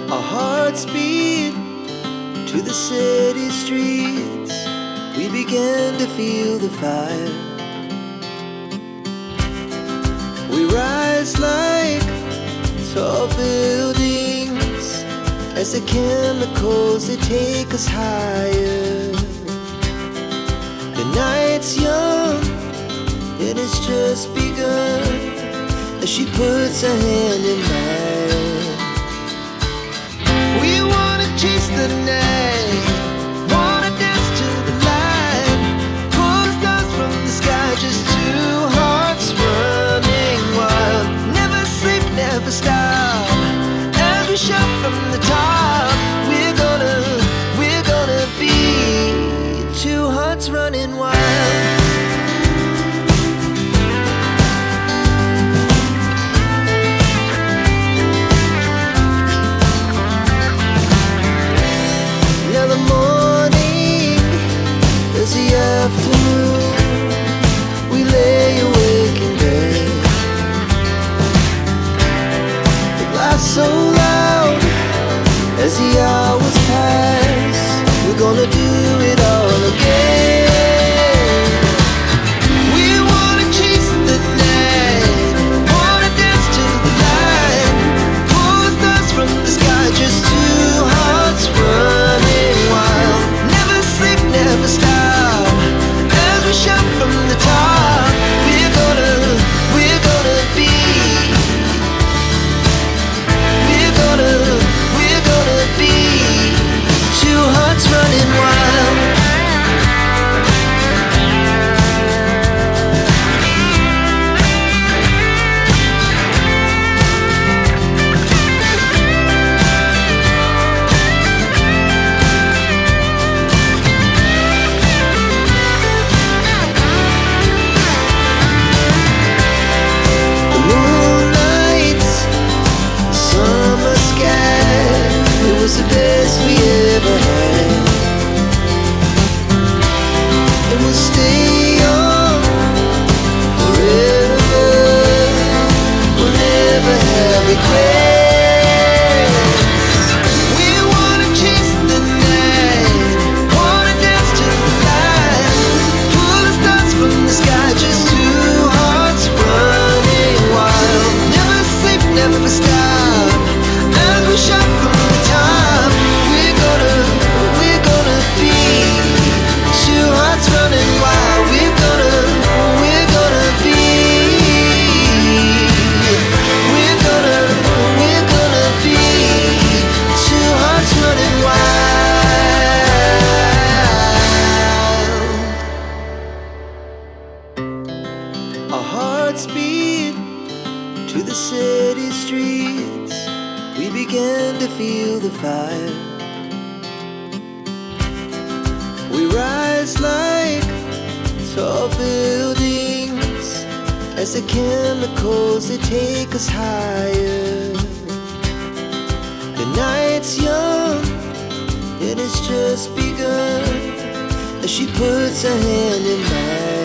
Our hearts beat to the city streets. We began to feel the fire. We rise like tall buildings as the chemicals, they take us higher. The night's young, it has just begun, as she puts her hand in mine. We wanna chase the night, wanna dance to the light, pull stars from the sky, just two hearts running wild. Never sleep, never stop, as we shout from the top. We're gonna be two hearts running wild. The afternoon, we lay awake in bed. The laugh so loud as the hours pass. We're gonna do it all again. We wanna chase the night, wanna dance to the light, pull stars from the sky, just two hearts running wild. Never sleep, never stop, shout from the top. We're gonna be, we're gonna be two hearts running wild. The best we ever had, and we'll stay on forever. We'll never have regrets. We wanna chase the night, wanna dance to the light, pull the stars from the sky, just two hearts running wild. Never sleep, never stop, as we shout from the top. Running wild, we're gonna be, we're gonna be two hearts running wild. Our hearts beat to the city streets. We began to feel the fire. We rise like tall buildings as the chemicals, they take us higher. The night's young, it has just begun, as she puts her hand in mine.